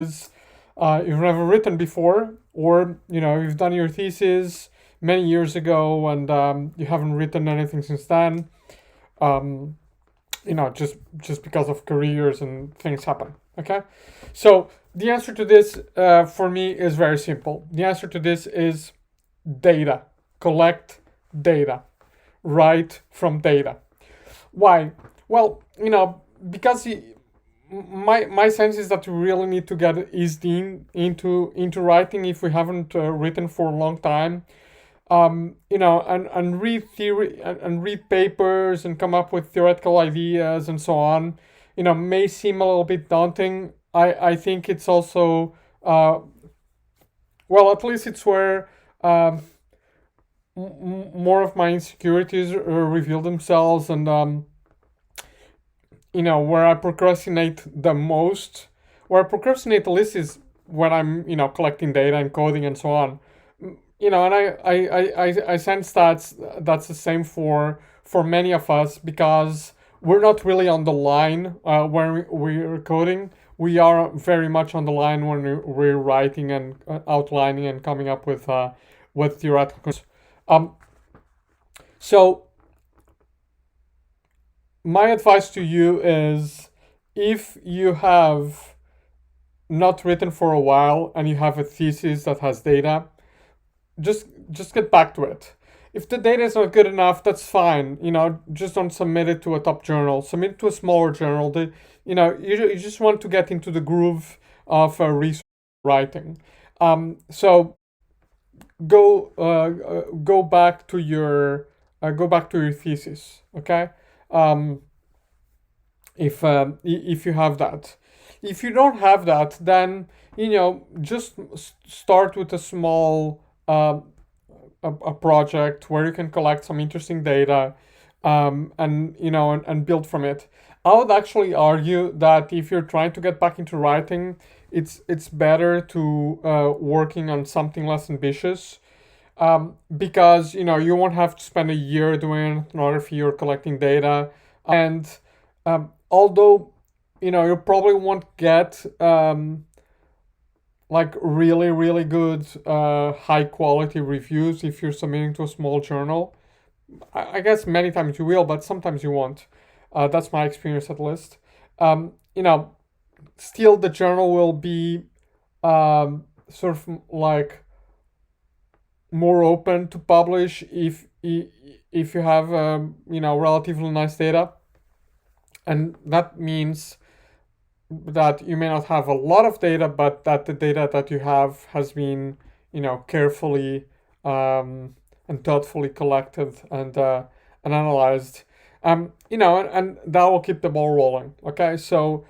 you've never written before, or you've done your thesis many years ago and you haven't written anything since then. Um, just because of careers and things happen. Okay, so the answer to this for me is very simple. The answer to this is data. Collect data. Write from data. Why? Well, because my sense is that we really need to get eased into writing if we haven't written for a long time. And read theory and read papers and come up with theoretical ideas and so on. May seem a little bit daunting. I think it's also well, at least it's where more of my insecurities reveal themselves, and where I procrastinate the most. Where I procrastinate the least is when I'm collecting data and coding and so on. And I sense that's the same for many of us, because we're not really on the line when we're coding. We are very much on the line when we're writing and outlining and coming up with theoretical. Um, so my advice to you is, if you have not written for a while and you have a thesis that has data, just get back to it. If the data is not good enough, that's fine. Just don't submit it to a top journal. Submit it to a smaller journal. You just want to get into the groove of research writing. So go back to your thesis. Okay. If you have that. If you don't have that, then just start with a small a project where you can collect some interesting data, and build from it. I would actually argue that if you're trying to get back into writing, it's better to working on something less ambitious, because you won't have to spend a year doing ethnography or collecting data, and although you probably won't get like really really good high quality reviews if you're submitting to a small journal. I guess many times you will, but sometimes you won't. That's my experience, at least. Still the journal will be sort of like more open to publish if you have relatively nice data, and that means that you may not have a lot of data, but that the data that you have has been carefully and thoughtfully collected and analyzed. And that will keep the ball rolling. Okay, so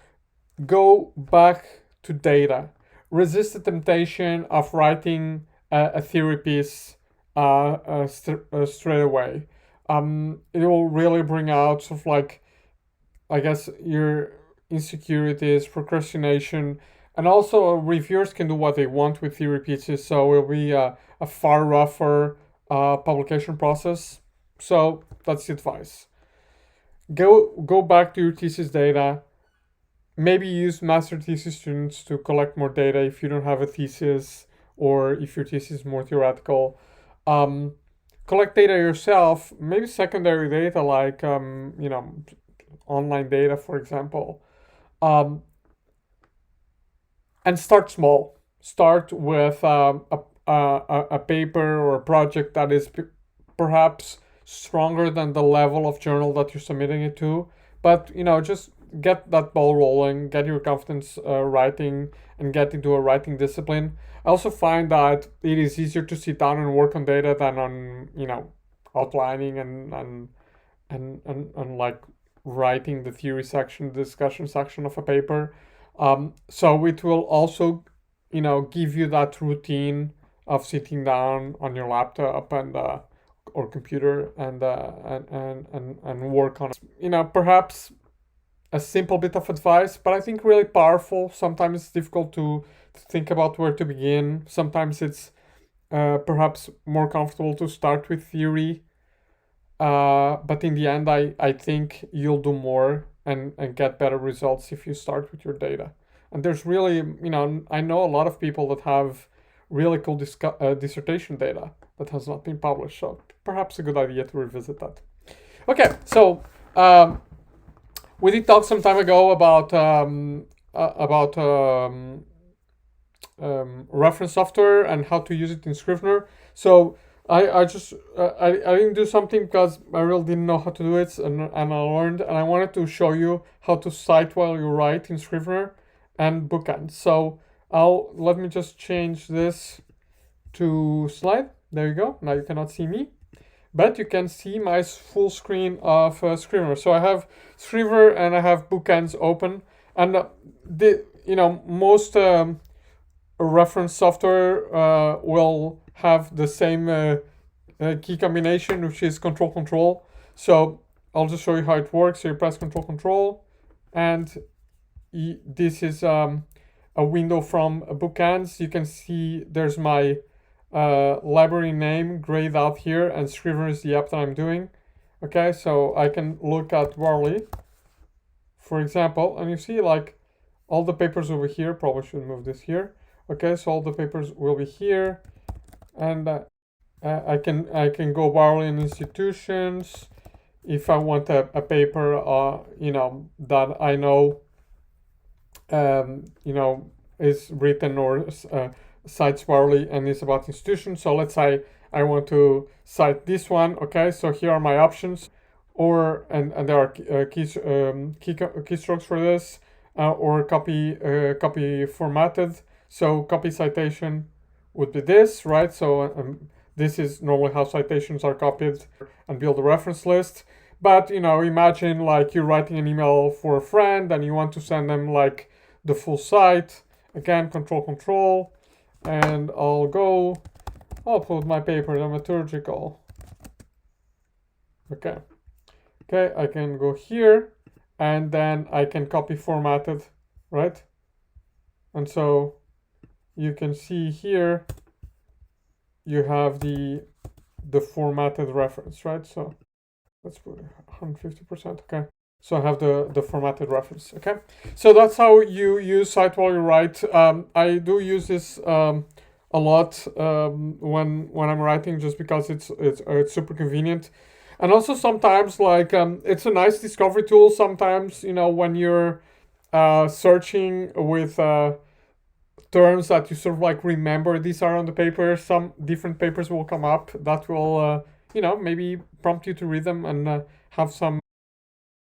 go back to data. Resist the temptation of writing a theory piece straight away. It will really bring out sort of like, I guess, your insecurities, procrastination, and also reviewers can do what they want with theory pieces, so it will be a far rougher publication process. So that's the advice. Go back to your thesis data. Maybe use master thesis students to collect more data if you don't have a thesis, or if your thesis is more theoretical. Collect data yourself, maybe secondary data like online data, for example. And start small. Start with a paper or a project that is perhaps stronger than the level of journal that you're submitting it to. But just get that ball rolling, get your confidence writing, and get into a writing discipline. I also find that it is easier to sit down and work on data than on outlining and like writing the theory section, the discussion section of a paper. So it will also give you that routine of sitting down on your laptop and or computer and work on it. Perhaps a simple bit of advice, but I think really powerful. Sometimes it's difficult to think about where to begin. Sometimes it's perhaps more comfortable to start with theory. But in the end, I think you'll do more and get better results if you start with your data. And there's really, I know a lot of people that have really cool dissertation data that has not been published. So perhaps a good idea to revisit that. Okay, so we did talk some time ago about reference software and how to use it in Scrivener. So I didn't do something because I really didn't know how to do it, and I learned, and I wanted to show you how to cite while you write in Scrivener and bookends. So let me just change this to slide. There you go. Now you cannot see me, but you can see my full screen of Scrivener. So I have Scrivener and I have bookends open, and most reference software will have the same key combination, which is Control. So I'll just show you how it works. So you press Control, and this is a window from bookends. You can see there's my library name grayed out here, and Scrivener is the app that I'm doing. Okay, so I can look at Warley, for example, and you see like all the papers over here. Probably should move this here. Okay, so all the papers will be here, and I can go Warley in institutions if I want a paper that I know is written or cites Warley and is about institutions. So let's say I want to cite this one. Okay, so here are my options, and there are keystrokes for this, or copy formatted. So copy citation would be this, right? So this is normally how citations are copied and build a reference list. But imagine like you're writing an email for a friend and you want to send them like the full site. Again, Control, and I'll put my paper dramaturgical. Okay, I can go here, and then I can copy formatted, right? And so you can see here you have the formatted reference, right? So let's put 150%. Okay, so I have the formatted reference. Okay, so that's how you use cite while you write. I do use this a lot when I'm writing, just because it's super convenient, and also sometimes like it's a nice discovery tool. Sometimes when you're searching with terms that you sort of like remember these are on the paper, some different papers will come up that will maybe prompt you to read them and have some